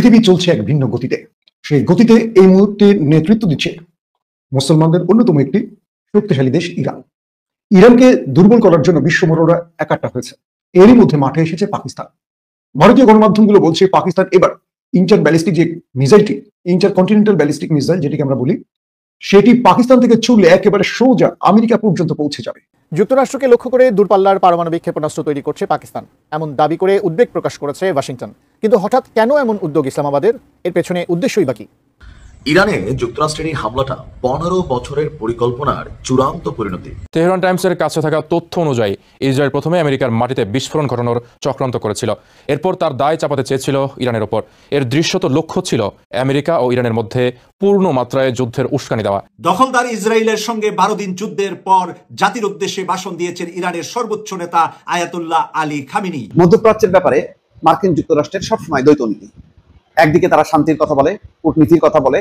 পৃথিবী চলছে এক ভিন্ন গতিতে। সেই গতিতে এই মুহূর্তে নেতৃত্ব দিচ্ছে মুসলমানদের অন্যতম একটি শক্তিশালী দেশ ইরান। ইরানকে দুর্বল করার জন্য বিশ্বমোড়রা একাট্টা হয়েছে। এরই মধ্যে মাঠে এসেছে পাকিস্তান। ভারতীয় গণমাধ্যমগুলো বলছে পাকিস্তান এবার ইন্টার ব্যালিস্টিক যে মিসাইলটি, ইন্টার কন্টিনেন্টাল ব্যালিস্টিক মিসাইল যেটিকে আমরা বলি, সেটি পাকিস্তান থেকে ছুড়লে একেবারে সোজা আমেরিকা পর্যন্ত পৌঁছে যাবে। যুক্তরাষ্ট্রকে লক্ষ্য করে দূরপাল্লার পারমাণবিক ক্ষেপণাস্ত্র তৈরি করছে পাকিস্তান, এমন দাবি করে উদ্বেগ প্রকাশ করেছে ওয়াশিংটন। কিন্তু হঠাৎ কেন এমন উদ্যোগ ইসলামাবাদের? এর পেছনে উদ্দেশ্যই বাকি। ইরানে যুক্তরাষ্ট্রের এই হামলাটা 15 বছরের পরিকল্পনার চূড়ান্ত পরিণতি। তেহরান টাইমসের কাছে থাকা তথ্য অনুযায়ী ইসরায়েল প্রথমে আমেরিকার মাটিতে বিস্ফোরণ ঘটানোর চক্রান্ত করেছিল। এরপর তার দায় চাপাতে চেয়েছিল ইরানের ওপর। এর দৃশ্যত লক্ষ্য ছিল আমেরিকা ও ইরানের মধ্যে পূর্ণ মাত্রায় যুদ্ধের উস্কানি দেওয়া। দখলদার ইসরায়েলের সঙ্গে 12 দিন যুদ্ধের পর জাতির উদ্দেশ্যে ভাষণ দিয়েছেন ইরানের সর্বোচ্চ নেতা আয়াতুল্লাহ আলী খামেনি। মধ্যপ্রাচ্যের ব্যাপারে মার্কিন যুক্তরাষ্ট্রের সবসময় দ্বৈত নীতি। একদিকে তারা শান্তির কথা বলে, কূটনীতির কথা বলে,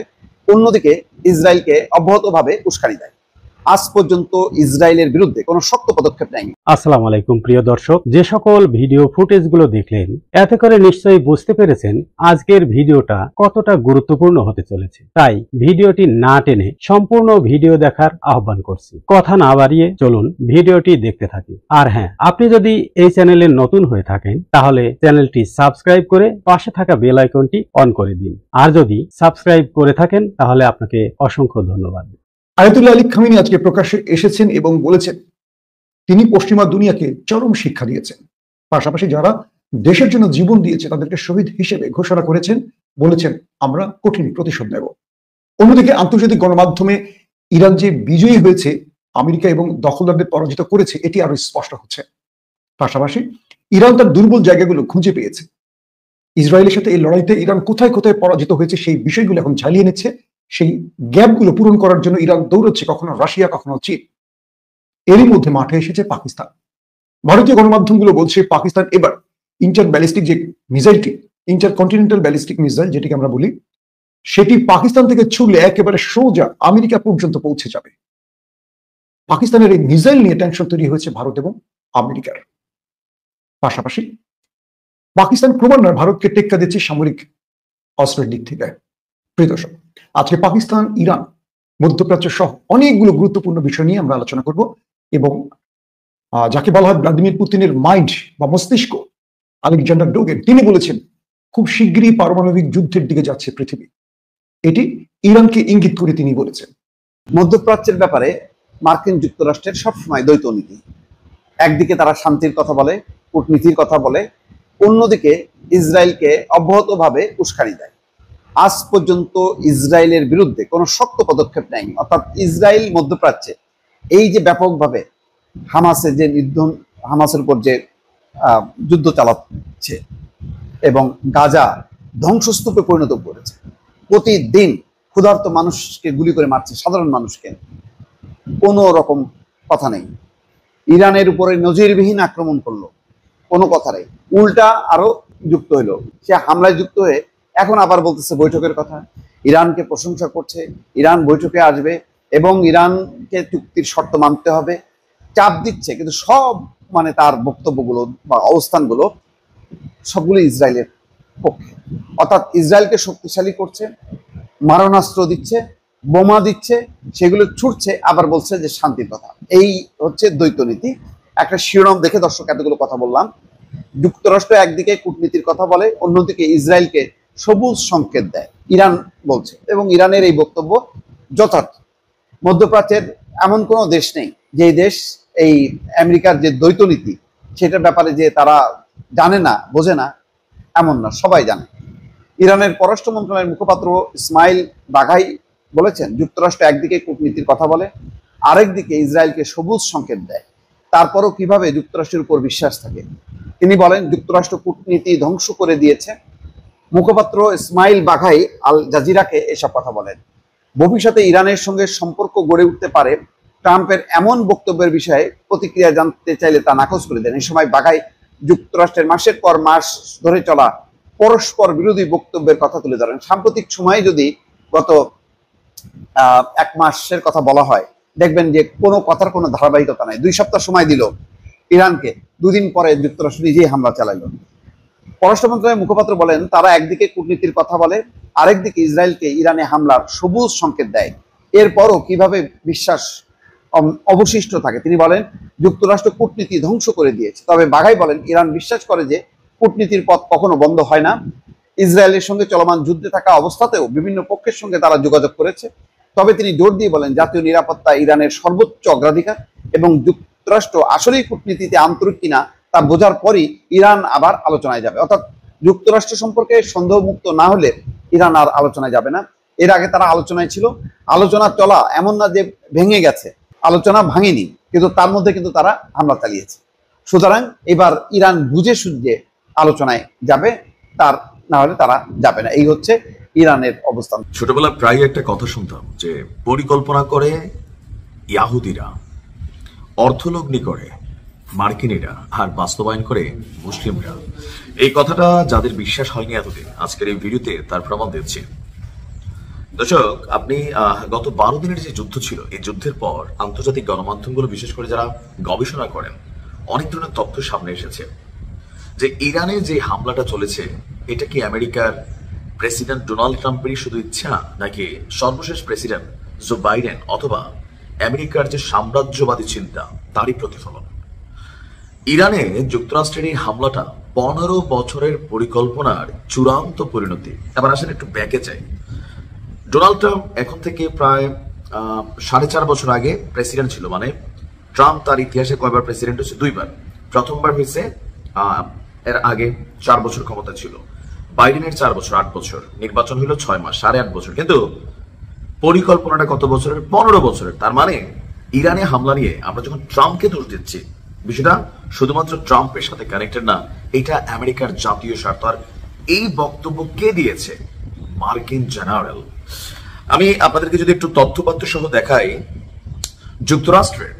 অন্যদিকে ইসরায়েলকে অব্যাহতভাবে উস্কানি দেয়। আজ পর্যন্ত ইসরায়েলের বিরুদ্ধে কোনো শক্ত পদক্ষেপ নেয়নি। আসসালামু আলাইকুম প্রিয় দর্শক, যে সকল ভিডিও ফুটেজগুলো দেখলেন এতে করে নিশ্চয়ই বুঝতে পেরেছেন আজকের ভিডিওটা কতটা গুরুত্বপূর্ণ হতে চলেছে। তাই ভিডিওটি না টেনে সম্পূর্ণ ভিডিও দেখার আহ্বান করছি। কথা না বাড়িয়ে চলুন ভিডিওটি দেখতে থাকি। আর হ্যাঁ, আপনি যদি এই চ্যানেলে নতুন হয়ে থাকেন তাহলে চ্যানেলটি সাবস্ক্রাইব করে পাশে থাকা বেল আইকনটি অন করে দিন। আর যদি সাবস্ক্রাইব করে থাকেন তাহলে আপনাকে অসংখ্য ধন্যবাদ। আয়াতুল্লাহ আলী খামেনি আজকে প্রকাশ্যে এসেছেন এবং বলেছেন তিনি পশ্চিমা দুনিয়াকে চরম শিক্ষা দিয়েছেন। পাশাপাশি যারা দেশের জন্য জীবন দিয়েছে তাদেরকে শহীদ হিসেবে ঘোষণা করেছেন, বলেছেন আমরা কঠিন প্রতিশোধ নেব। অন্যদিকে আন্তর্জাতিক গণমাধ্যমে ইরান যে বিজয়ী হয়েছে, আমেরিকা এবং দখলদারদের পরাজিত করেছে, এটি আরো স্পষ্ট হচ্ছে। পাশাপাশি ইরান তার দুর্বল জায়গাগুলো খুঁজে পেয়েছে। ইসরায়েলের সাথে এই লড়াইতে ইরান কোথায় কোথায় পরাজিত হয়েছে সেই বিষয়গুলো এখন ঝালিয়ে নিচ্ছে। সেই গ্যাপগুলো পূরণ করার জন্য ইরান দৌড়চ্ছে, কখনো রাশিয়া, কখনো চীন। এরই মধ্যে মাঠে এসেছে পাকিস্তান। ভারতীয় গণমাধ্যমগুলো বলছে পাকিস্তান এবার ইন্টার ব্যালিস্টিক যে মিসাইলটি, ইন্টার কন্টিনেন্টাল ব্যালিস্টিক মিসাইল যেটিকে আমরা বলি, সেটি পাকিস্তান থেকে ছুড়লে একেবারে সোজা আমেরিকা পর্যন্ত পৌঁছে যাবে। পাকিস্তানের এই মিসাইল নিয়ে টেনশন তৈরি হয়েছে ভারত এবং আমেরিকার। পাশাপাশি পাকিস্তান ক্রমান্বয়ে ভারতকে টেক্কা দিচ্ছে সামরিক অস্ত্রের দিক থেকে। প্রিয় দর্শক, আজকে পাকিস্তান, ইরান, মধ্যপ্রাচ্য সহ অনেকগুলো গুরুত্বপূর্ণ বিষয় নিয়ে আমরা আলোচনা করব। এবং যাকে বলা হয় ভ্লাদিমির পুতিনের মাইন্ড বা মস্তিষ্ক, আলেকজান্ডার ডোগেন, তিনি বলেছেন খুব শীঘ্রই পারমাণবিক যুদ্ধের দিকে যাচ্ছে পৃথিবী। এটি ইরানকে ইঙ্গিত করে তিনি বলেছেন। মধ্যপ্রাচ্যের ব্যাপারে মার্কিন যুক্তরাষ্ট্রের সবসময় দ্বৈত নীতি। একদিকে তারা শান্তির কথা বলে, কূটনীতির কথা বলে, অন্যদিকে ইসরায়েলকে অব্যাহতভাবে উস্কানি দেয়। আজ পর্যন্ত ইসরায়েলের বিরুদ্ধে কোনো শক্ত পদক্ষেপ নেয়নি। অর্থাৎ ইসরায়েল মধ্যপ্রাচ্যে এই যে ব্যাপকভাবে হামাসের যে হামাসের উপর যে যুদ্ধ চালাচ্ছে এবং গাজা ধ্বংসস্তূপে পরিণত করেছে, প্রতিদিন ক্ষুধার্ত মানুষকে গুলি করে মারছে, সাধারণ মানুষকে, কোনো রকম কথা নেই। ইরানের উপরে নজিরবিহীন আক্রমণ করলো, কোনো কথা নেই। উল্টা আরো যুক্ত হইলো, সে হামলায় যুক্ত হয়ে এখন আবার বলতেছে বৈঠকের কথা। ইরানকে প্রশংসা করছে, ইরান বৈঠকে আসবে এবং ইরানকে চুক্তির শর্ত মানতে হবে, চাপ দিচ্ছে। কিন্তু সব তার বক্তব্যগুলো বা অবস্থানগুলো সবগুলো ইসরায়েলের পক্ষে। অর্থাৎ ইসরায়েলকে শক্তিশালী করছে, মারণাস্ত্র দিচ্ছে, বোমা দিচ্ছে, সেগুলো ছুটছে, আবার বলছে যে শান্তির কথা। এই হচ্ছে দ্বৈত নীতি। একটা শিরোনাম দেখে দর্শক এতগুলো কথা বললাম। যুক্তরাষ্ট্র একদিকে কূটনীতির কথা বলে, অন্যদিকে ইসরায়েলকে সবুজ সংকেত দেয়, ইরান বলছে, এবং ইরানের এই বক্তব্য যথার্থ। মধ্যপ্রাচ্যের এমন কোনো দেশ নেই যে দেশ এই আমেরিকার যে দ্বৈত নীতি সেটার ব্যাপারে যে তারা জানে না, বোঝে না, এমন না, সবাই জানে। ইরানের পররাষ্ট্র মন্ত্রণালয়ের মুখপাত্র ইসমাইল বাঘাই বলেছেন যুক্তরাষ্ট্র একদিকে কূটনীতির কথা বলে, আরেকদিকে ইসরায়েলকে সবুজ সংকেত দেয়। তারপরও কিভাবে যুক্তরাষ্ট্রের উপর বিশ্বাস থাকে? তিনি বলেন যুক্তরাষ্ট্র কূটনীতি ধ্বংস করে দিয়েছে। মুখপাত্র ইসমাইল বাঘাই আল জাজিরাকে এসব কথা বলেন। ভবিষ্যতে ইরানের সঙ্গে সম্পর্ক গড়ে উঠতে পারে ট্রাম্পের এমন বক্তব্যের বিষয়ে প্রতিক্রিয়া জানতে চাইলে তা নাকচ করে দেন। এই সময় বাঘাই যুক্তরাষ্ট্রের মাসের পর মাস ধরে চলা পরস্পর বিরোধী বক্তব্যের কথা তুলে ধরেন। সাম্প্রতিক সময়ে যদি গত 1 মাসের কথা বলা হয়, দেখবেন যে কোনো কথার কোনো ধারাবাহিকতা নাই। 2 সপ্তাহ সময় দিল ইরানকে, 2 দিন পরে যুক্তরাষ্ট্র নিজেই হামলা চালাইল। পররাষ্ট্র মন্ত্রণালয়ের মুখপাত্র বলেন, তারা একদিকে কূটনীতির কথা বলে, আরেকদিকে ইসরায়েলকে ইরানে হামলার সবুজ সংকেত দেয়। এরপরও কিভাবে বিশ্বাস অবশিষ্ট থাকে? তিনি বলেন, যুক্তরাষ্ট্র কূটনীতি ধ্বংস করে দিয়েছে। তবে বাঘাই বলেন, ইরান বিশ্বাস করে যে কূটনীতির পথ কখনো বন্ধ হয় না। ইসরায়েলের সঙ্গে চলমান যুদ্ধে থাকা অবস্থাতেও বিভিন্ন পক্ষের সঙ্গে তারা যোগাযোগ করেছে। তবে তিনি জোর দিয়ে বলেন, জাতীয় নিরাপত্তা ইরানের সর্বোচ্চ অগ্রাধিকার এবং যুক্তরাষ্ট্র আসলেই কূটনীতিতে আন্তরিক কিনা তা বোঝার পরই ইরান আবার আলোচনায় যাবে। অর্থাৎ যুক্তরাষ্ট্র সম্পর্কে সন্দেহমুক্ত না হলে ইরান আর আলোচনায় যাবে না। এর আগে তারা আলোচনায় ছিল, আলোচনা চলা এমন না যে ভেঙে গেছে, আলোচনা ভাঙেনি, কিন্তু তার মধ্যে কিন্তু তারা হামলা চালিয়েছে। সুতরাং এবার ইরান বুঝে সুঝে আলোচনায় যাবে, তার না হলে তারা যাবে না। এই হচ্ছে ইরানের অবস্থান। ছোটবেলায় প্রায় একটা কথা শুনতাম যে পরিকল্পনা করে ইয়াহুদিরা, অর্থলগ্নি করে মার্কিনীরা, আর বাস্তবায়ন করে মুসলিমরা। এই কথাটা যাদের বিশ্বাস হয়নি এতদিন, আজকের এই ভিডিওতে তার প্রমাণ দিচ্ছি। দর্শক, আপনি গত 12 দিনের যে যুদ্ধ ছিল, এই যুদ্ধের পর আন্তর্জাতিক গণমাধ্যমগুলো, বিশেষ করে যারা গবেষণা করেন, অনেক ধরনের তথ্য সামনে এসেছে যে ইরানে যে হামলাটা চলেছে, এটা কি আমেরিকার প্রেসিডেন্ট ডোনাল্ড ট্রাম্পেরই শুধু ইচ্ছা, নাকি সর্বশেষ প্রেসিডেন্ট জো বাইডেন অথবা আমেরিকার যে সাম্রাজ্যবাদী চিন্তা তারই প্রতিফলন? ইরানে যুক্তরাষ্ট্রের এই হামলাটা 15 বছরের পরিকল্পনার চূড়ান্ত পরিণতি। এবার আসলে একটু ব্যাকে চাই। ডোনাল্ড ট্রাম্প এখন থেকে প্রায় 4.5 বছর আগে প্রেসিডেন্ট ছিল। মানে ট্রাম্প তার ইতিহাসে কয়বার প্রেসিডেন্ট হয়েছে? 2 বার। প্রথমবার হয়েছে এর আগে 4 বছর ক্ষমতা ছিল। বাইডেনের 4 বছর, 8 বছর। নির্বাচন হলো 6 মাস, 8.5 বছর। কিন্তু পরিকল্পনাটা কত বছরের? 15 বছরের। তার মানে ইরানে হামলা নিয়ে আমরা যখন ট্রাম্পকে দোষ দিচ্ছি, বিষয়টা শুধুমাত্র ট্রাম্পের সাথে কানেক্টেড না, এটা আমেরিকার জাতীয় স্বার্থ। আর এই বক্তব্য কে দিয়েছে? মার্কিন জেনারেল। আমি আপনাদেরকে যদি একটু তথ্যপত্র সহ দেখাই, যুক্তরাষ্ট্রের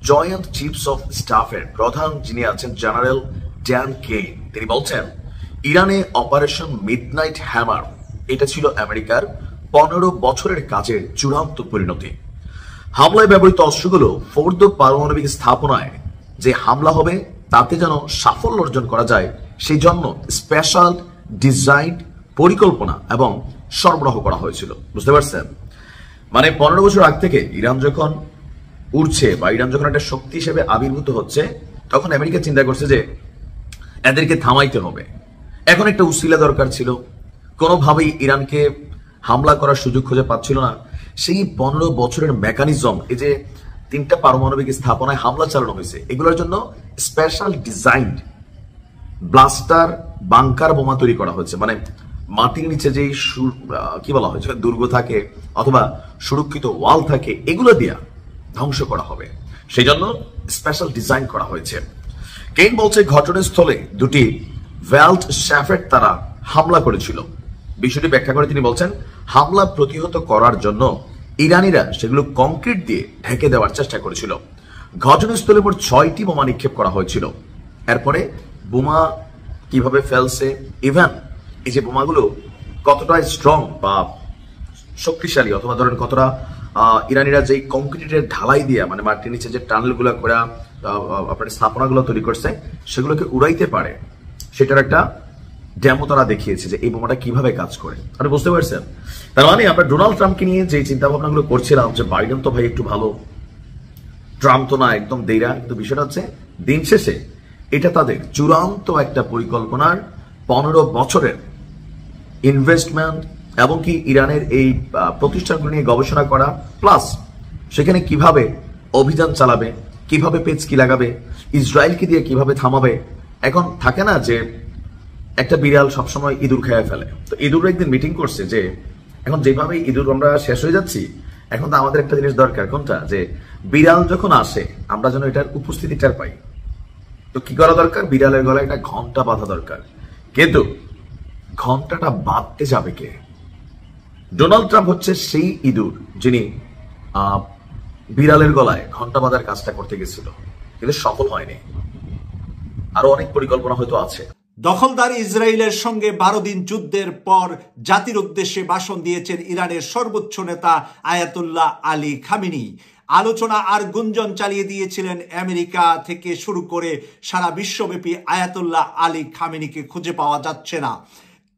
জয়েন্ট চিফস অফ স্টাফের প্রধান যিনি আছেন জেনারেল ড্যান কেইন, তিনি বলছেন ইরানে অপারেশন মিডনাইট হ্যামার এটা ছিল আমেরিকার 15 বছরের কাজের চূড়ান্ত পরিণতি। হামলায় ব্যবহৃত অস্ত্রগুলো ফোর্দো পারমাণবিক স্থাপনায় যে হামলা হবে তাতে যেন সাফল্য অর্জন করা যায়, সেই জন্য স্পেশাল ডিজাইন পরিকল্পনা এবং সরবরাহ করা হয়েছিল। বুঝতে পারছেন? মানে 15 বছর আগ থেকে ইরান যখন উঠছে বা ইরান যখন একটা শক্তি হিসেবে আবির্ভূত হচ্ছে, তখন আমেরিকা চিন্তা করছে যে এদেরকে থামাইতে হবে। এখন একটা উসিলা দরকার ছিল। কোনোভাবেই ইরানকে হামলা করার সুযোগ খুঁজে পাচ্ছিল না। সেই 15 বছরের মেকানিজম, এই যে 3টা পারমাণবিক স্থাপনায় হামলা চালানো হয়েছে, এগুলোর জন্য স্পেশাল ডিজাইন ব্লাস্টার বাংকার বোমা তৈরি করা হয়েছে। মানে মাটির নিচে যেই কি বলা হয়েছে দুর্গ থাকে অথবা সুরক্ষিত ওয়াল থাকে, এগুলো দিয়া ধ্বংস করা হবে, সেই জন্য স্পেশাল ডিজাইন করা হয়েছে। কেইন বলছে ঘটনাস্থলে 2টি ভ্যাল্ট শ্যাফেট তারা হামলা করেছিল। বিষয়টি ব্যাখ্যা করে তিনি বলছেন, হামলা প্রতিহত করার জন্য ইরানিরা সেগুলো কংক্রিট দিয়ে ঢেকে দেওয়ার চেষ্টা করেছিল। ঘটনাস্থলে মোট 6টি বোমা নিক্ষেপ করা হয়েছিল। এরপরে বোমা কিভাবে ফেলছে, ইভেন এই যে বোমাগুলো কতটা স্ট্রং বা শক্তিশালী, অথবা ধরেন কতটা ইরানিরা যে কংক্রিটের ঢালাই দিয়ে, মানে মাটির নিচে যে টানেলগুলো করে আপনার স্থাপনাগুলো তৈরি করছে, সেগুলোকে উড়াইতে পারে, সেটার একটা ডেমো তারা দেখিয়েছে যে এই বোমাটা কিভাবে কাজ করে। আপনি বুঝতে পারছেন? তার মানে আমরা ডোনাল্ড ট্রাম্পকে নিয়ে যে চিন্তা ভাবনাগুলো করছিলাম যে বাইডেন তো ভাই একটু ভালো, ট্রাম্প তো না একদম দেইরা, কিন্তু বিষয়টা হচ্ছে দিন শেষে এটা তাদের চূড়ান্ত একটা পরিকল্পনার 15 বছরের ইনভেস্টমেন্ট, এবং কি ইরানের এই প্রতিষ্ঠানগুলো নিয়ে গবেষণা করা, প্লাস সেখানে কিভাবে অভিযান চালাবে, কিভাবে পেচকি লাগাবে, ইসরায়েলকে দিয়ে কিভাবে থামাবে। এখন থাকে না যে একটা বিড়াল সবসময় ইঁদুর খেয়ে ফেলে, তো ইঁদুর একদিন মিটিং করছে যে এখন যেভাবে ইঁদুর আমরা শেষ হয়ে যাচ্ছি, এখন তো আমাদের একটা জিনিস দরকার, কোনটা? যে বিড়াল যখন আসে আমরা যেন এটার উপস্থিতি টের পাই। তো কি করা দরকার? বিড়ালের গলায় একটা ঘন্টা বাঁধা দরকার। কিন্তু ঘন্টাটা বাঁধতে যাবে কে? ডোনাল্ড ট্রাম্প হচ্ছে সেই ইঁদুর যিনি বিড়ালের গলায় ঘন্টা বাঁধার কাজটা করতে গেছিল, কিন্তু সফল হয়নি। আরো অনেক পরিকল্পনা হয়তো আছে। দখলদার ইসরায়েলের সঙ্গে 12 দিন যুদ্ধের পর জাতির উদ্দেশ্যে ভাষণ দিয়েছেন ইরানের সর্বোচ্চ নেতা আয়াতুল্লাহ আলী খামেনি। আলোচনা আর গুঞ্জন চালিয়ে দিয়েছিলেন আমেরিকা থেকে শুরু করে সারা বিশ্বব্যাপী আয়াতুল্লাহ আলী খামেনিকে খুঁজে পাওয়া যাচ্ছে না।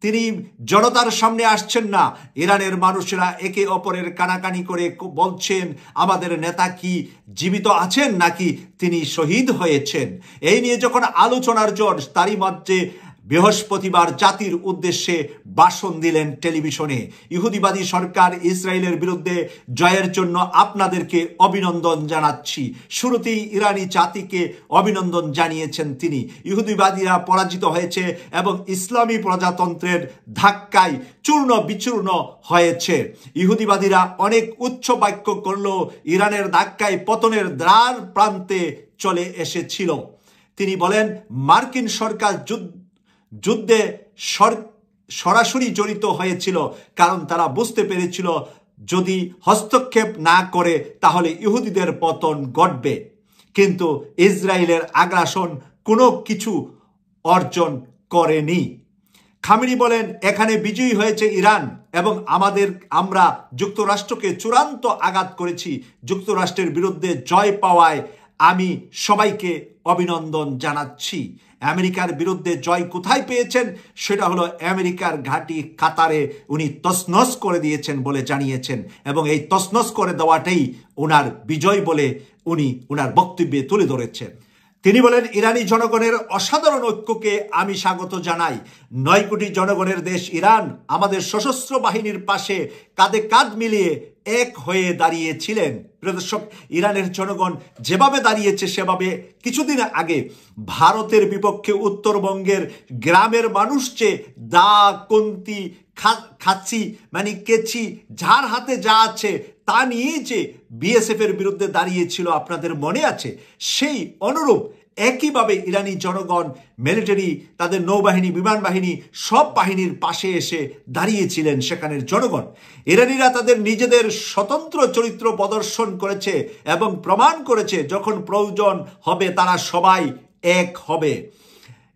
তিনি জনতার সামনে আসছেন না। ইরানের মানুষেরা একে অপরের কানাকানি করে বলছেন আমাদের নেতা কি জীবিত আছেন নাকি তিনি শহীদ হয়েছেন। এই নিয়ে যখন আলোচনার জোর, তারই মধ্যে বৃহস্পতিবার জাতির উদ্দেশ্যে ভাষণ দিলেন টেলিভিশনে। ইহুদিবাদী সরকার ইসরায়েলের বিরুদ্ধে জয়ের জন্য আপনাদেরকে অভিনন্দন জানাচ্ছি। শুরুতেই ইরানি জাতিকে অভিনন্দন জানিয়েছেন তিনি। ইহুদিবাদীরা পরাজিত হয়েছে এবং ইসলামী প্রজাতন্ত্রের ধাক্কায় চূর্ণ বিচূর্ণ হয়েছে। ইহুদিবাদীরা অনেক উচ্চ বাক্য করলেও ইরানের ধাক্কায় পতনের দ্বার প্রান্তে চলে এসেছিল। তিনি বলেন মার্কিন সরকার যুদ্ধে সরাসরি জড়িত হয়েছিল, কারণ তারা বুঝতে পেরেছিল যদি হস্তক্ষেপ না করে তাহলে ইহুদিদের পতন ঘটবে। কিন্তু ইসরায়েলের আগ্রাসন কোনো কিছু অর্জন করেনি। খামেনি বলেন এখানে বিজয়ী হয়েছে ইরান এবং আমরা যুক্তরাষ্ট্রকে চূড়ান্ত আঘাত করেছি। যুক্তরাষ্ট্রের বিরুদ্ধে জয় পাওয়ায় আমি সবাইকে অভিনন্দন জানাচ্ছি। আমেরিকার বিরুদ্ধে জয় কোথায় পেয়েছেন সেটা হলো আমেরিকার ঘাঁটি কাতারে উনি তছনছ করে দিয়েছেন বলে জানিয়েছেন এবং এই তছনছ করে দেওয়াটাই ওনার বিজয় বলে উনি ওনার বক্তব্যে তুলে ধরেছেন। তিনি বলেন ইরানি জনগণের অসাধারণ ঐক্যকে আমি স্বাগত জানাই। 9 কোটি জনগণের দেশ ইরান আমাদের সশস্ত্র বাহিনীর পাশে কাঁধে কাঁধ মিলিয়ে এক হয়ে দাঁড়িয়েছিলেন। দর্শক, ইরানের জনগণ যেভাবে দাঁড়িয়েছে সেভাবে কিছুদিন আগে ভারতের বিপক্ষে উত্তরবঙ্গের গ্রামের মানুষ যে দা কন্তি খাচ্ছি মানে কেচি যার হাতে যা আছে তা নিয়েই যে বিএসএফ এর বিরুদ্ধে দাঁড়িয়েছিল আপনাদের মনে আছে, সেই অনুরূপ একইভাবে ইরানি জনগণ মিলিটারি, তাদের নৌবাহিনী, বিমান বাহিনী, সব বাহিনীর পাশে এসে দাঁড়িয়েছিলেন সেখানের জনগণ। ইরানিরা তাদের নিজেদের স্বতন্ত্র চরিত্র প্রদর্শন করেছে এবং প্রমাণ করেছে যখন প্রয়োজন হবে তারা সবাই এক হবে।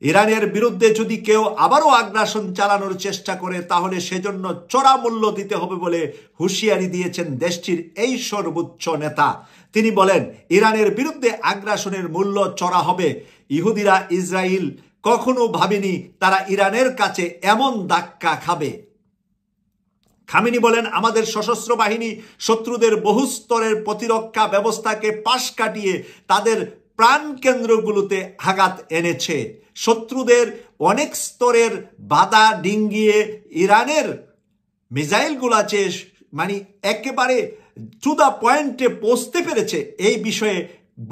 ইরানের বিরুদ্ধে যদি কেউ আবারও আগ্রাসন চালানোর চেষ্টা করে তাহলে সেজন্য চড়া মূল্য দিতে হবে বলে হুঁশিয়ারি দিয়েছেন দেশটির এই সর্বোচ্চ নেতা। তিনি বলেন ইরানের বিরুদ্ধে আগ্রাসনের মূল্য চড়া হবে। ইহুদিরা ইসরায়েল কখনো ভাবেনি তারা ইরানের কাছে এমন ধাক্কা খাবে। খামেনি বলেন আমাদের সশস্ত্র বাহিনী শত্রুদের বহুস্তরের প্রতিরক্ষা ব্যবস্থাকে পাশ কাটিয়ে তাদের প্রাণ কেন্দ্রগুলোতে আঘাত এনেছে। শত্রুদের অনেক স্তরের বাধা ডিঙ্গিয়ে ইরানের মিসাইলগুলাছে মানে একেবারে টু দ্য পয়েন্টে পৌঁছতে পেরেছে। এই বিষয়ে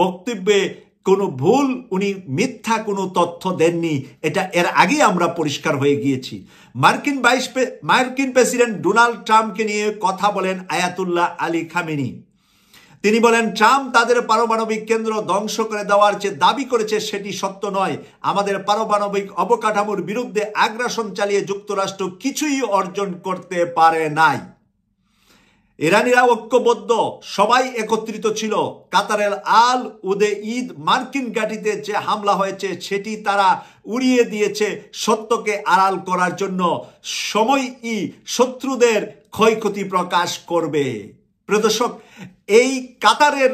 বক্তব্যে কোনো ভুল, উনি মিথ্যা কোনো তথ্য দেননি, এটা এর আগেই আমরা পরিষ্কার হয়ে গিয়েছি। মার্কিন প্রেসিডেন্ট ডোনাল্ড ট্রাম্পকে নিয়ে কথা বলেন আয়াতুল্লাহ আলী খামেনি। তিনি বলেন ট্রাম্প তাদের পারমাণবিক কেন্দ্র ধ্বংস করে দেওয়ার যে দাবি করেছে সেটি সত্য নয়। আমাদের পারমাণবিক অবকাঠামোর বিরুদ্ধে আগ্রাসন চালিয়ে যুক্তরাষ্ট্র কিছুই অর্জন করতে পারে নাই। ইরানিরা ঐক্যবদ্ধ, সবাই একত্রিত ছিল। কাতারের আল উদে ঈদ মার্কিন ঘাঁটিতে যে হামলা হয়েছে সেটি তারা উড়িয়ে দিয়েছে সত্যকে আড়াল করার জন্য। সময়ই শত্রুদের ক্ষয়ক্ষতি প্রকাশ করবে। প্রিয় দর্শক, এই কাতারের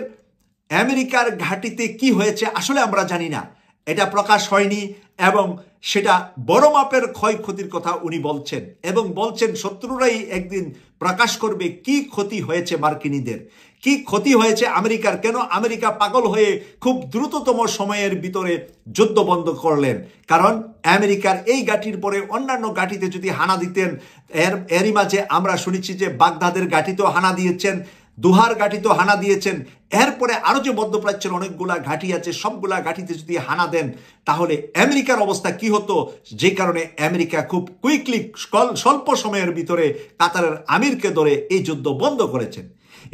আমেরিকার ঘাঁটিতে কি হয়েছে আসলে আমরা জানি না, এটা প্রকাশ হয়নি এবং সেটা বড় মাপের ক্ষয়ক্ষতির কথা উনি বলছেন এবং বলছেন শত্রুরাই একদিন প্রকাশ করবে কি ক্ষতি হয়েছে মার্কিনীদের, কি ক্ষতি হয়েছে আমেরিকার। কেন আমেরিকা পাগল হয়ে খুব দ্রুততম সময়ের ভিতরে যুদ্ধ বন্ধ করলেন? কারণ আমেরিকার এই ঘাঁটির পরে অন্যান্য ঘাঁটিতে যদি হানা দিতেন, এরই মাঝে আমরা শুনেছি যে বাগদাদের ঘাঁটিতেও হানা দিয়েছেন, দুহার ঘাঁটিতেও হানা দিয়েছেন। এরপরে আরো যে মধ্যপ্রাচ্যের অনেকগুলা ঘাঁটি আছে সবগুলা ঘাঁটিতে যদি হানা দেন তাহলে আমেরিকার অবস্থা কি হতো? যে কারণে আমেরিকা খুব কুইকলি স্বল্প সময়ের ভিতরে কাতারের আমিরকে ধরে এই যুদ্ধ বন্ধ করেছেন।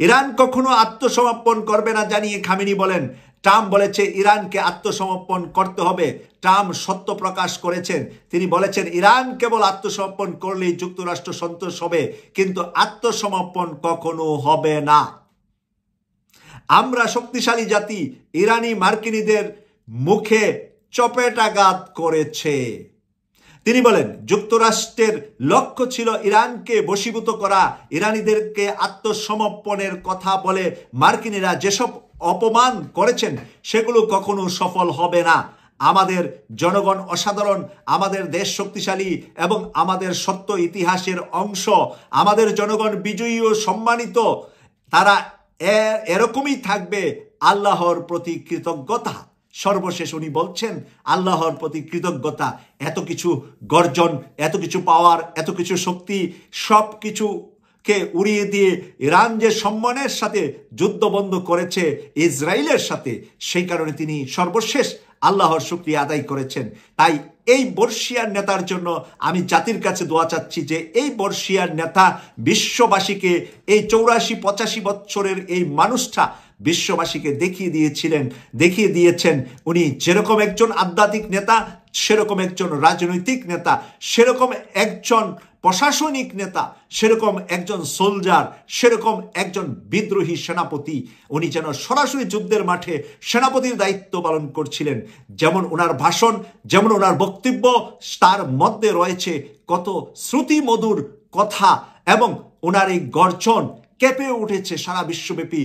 ইরান কখনো আত্মসমর্পণ করবে না জানিয়ে খামেনি বলেন ট্রাম্প বলেছে ইরানকে আত্মসমর্পণ করতে হবে। ট্রাম্প সত্য প্রকাশ করেছেন, তিনি বলেছেন ইরান কেবল আত্মসমর্পণ করলেই যুক্তরাষ্ট্র সন্তোষ হবে, কিন্তু আত্মসমর্পণ কখনো হবে না। আমরা শক্তিশালী জাতি। ইরানি মার্কিনীদের মুখে চপেটাঘাত করেছে। তিনি বলেন যুক্তরাষ্ট্রের লক্ষ্য ছিল ইরানকে বশীভূত করা, ইরানিদেরকে আত্মসমর্পণের কথা বলে মার্কিনীরা যেসব অপমান করেছেন সেগুলো কখনো সফল হবে না। আমাদের জনগণ অসাধারণ, আমাদের দেশ শক্তিশালী এবং আমাদের সত্য ইতিহাসের অংশ। আমাদের জনগণ বিজয়ী ও সম্মানিত, তারা এরকমই থাকবে। আল্লাহর প্রতি কৃতজ্ঞতা। সর্বশেষ উনি বলছেন আল্লাহর প্রতি কৃতজ্ঞতা। এত কিছু গর্জন, এত কিছু পাওয়ার, এত কিছু শক্তি, সব কিছুকে উড়িয়ে দিয়ে ইরান যে সম্মানের সাথে যুদ্ধ বন্ধ করেছে ইসরায়েলের সাথে, সেই কারণে তিনি সর্বশেষ আল্লাহর শুকরিয়া আদায় করেছেন। তাই এই বর্ষিয়ার নেতার জন্য আমি জাতির কাছে দোয়া চাচ্ছি যে এই বর্ষিয়ার নেতা বিশ্ববাসীকে, এই 84-85 বছরের এই মানুষটা বিশ্ববাসীকে দেখিয়ে দিয়েছেন উনি যেরকম একজন আধ্যাত্মিক নেতা, সেরকম একজন রাজনৈতিক নেতা, সেরকম একজন প্রশাসনিক নেতা, সেরকম একজন সোলজার, সেরকম একজন বিদ্রোহী সেনাপতি। উনি যেন সরাসরি যুদ্ধের মাঠে সেনাপতির দায়িত্ব পালন করছিলেন। যেমন ওনার ভাষণ, যেমন ওনার বক্তব্য, তার মধ্যে রয়েছে কত শ্রুতিমধুর কথা এবং ওনার এই গর্জন কেঁপে উঠেছে সারা বিশ্বব্যাপী।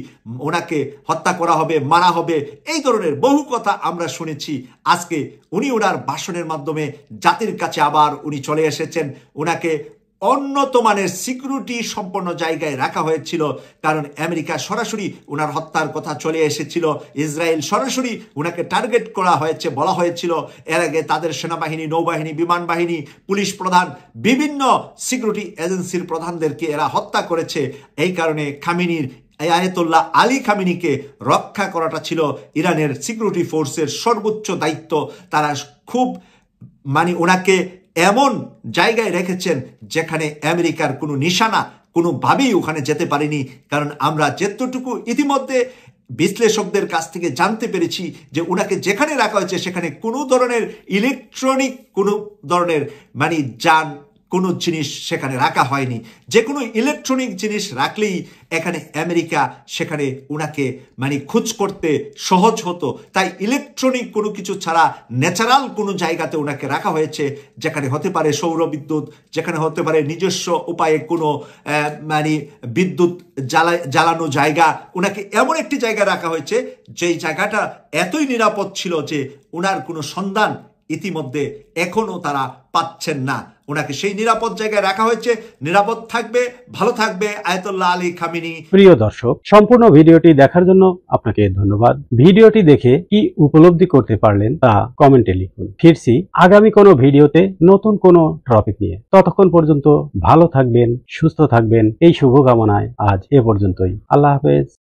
ওনাকে হত্যা করা হবে, মারা হবে, এই ধরনের বহু কথা আমরা শুনেছি। আজকে উনি ওনার ভাষণের মাধ্যমে জাতির কাছে আবার উনি চলে এসেছেন। ওনাকে উন্নত মানের সিকিউরিটি সম্পন্ন জায়গায় রাখা হয়েছিল, কারণ আমেরিকা সরাসরি ওনার হত্যার কথা চলে এসেছিল। ইসরায়েল সরাসরি ওনাকে টার্গেট করা হয়েছে, বলা হয়েছিল। এর আগে তাদের সেনাবাহিনী, নৌবাহিনী, বিমান বাহিনী, পুলিশ প্রধান, বিভিন্ন সিকিউরিটি এজেন্সির প্রধানদেরকে এরা হত্যা করেছে। এই কারণে খামেনির, আয়াতুল্লাহ আলী খামেনিকে রক্ষা করাটা ছিল ইরানের সিকিউরিটি ফোর্সের সর্বোচ্চ দায়িত্ব। তারা খুব ওনাকে এমন জায়গায় রেখেছেন যেখানে আমেরিকার কোনো নিশানা কোনোভাবেই ওখানে যেতে পারেনি। কারণ আমরা যতটুকু ইতিমধ্যে বিশ্লেষকদের কাছ থেকে জানতে পেরেছি যে ওনাকে যেখানে রাখা হয়েছে সেখানে কোনো ধরনের ইলেকট্রনিক, কোনো ধরনের যান, কোনো জিনিস সেখানে রাখা হয়নি। যে কোনো ইলেকট্রনিক জিনিস রাখলেই এখানে আমেরিকা সেখানে ওনাকে খোঁজ করতে সহজ হতো। তাই ইলেকট্রনিক কোনো কিছু ছাড়া ন্যাচারাল কোনো জায়গাতে ওনাকে রাখা হয়েছে, যেখানে হতে পারে সৌর বিদ্যুৎ, যেখানে হতে পারে নিজস্ব উপায়ে কোনো বিদ্যুৎ জ্বালানো জায়গা। ওনাকে এমন একটি জায়গায় রাখা হয়েছে যেই জায়গাটা এতই নিরাপদ ছিল যে ওনার কোনো সন্ধান ইতিমধ্যে এখনো তারা পাচ্ছেন না। ওনাকে সেই নিরাপদ জায়গায় রাখা হয়েছে। নিরাপদ থাকবে, ভালো থাকবে আয়াতুল্লাহ আলী খামেনি। প্রিয় দর্শক, সম্পূর্ণ ভিডিওটি দেখার জন্য আপনাকে ধন্যবাদ। ভিডিওটি দেখে কি উপলব্ধি করতে পারলেন তা কমেন্টে লিখুন। ফিরছি আগামী কোনো ভিডিওতে নতুন কোনো টপিক নিয়ে। ততক্ষণ পর্যন্ত ভালো থাকবেন, সুস্থ থাকবেন, এই শুভকামনায় আজ এ পর্যন্তই। আল্লাহ হাফেজ।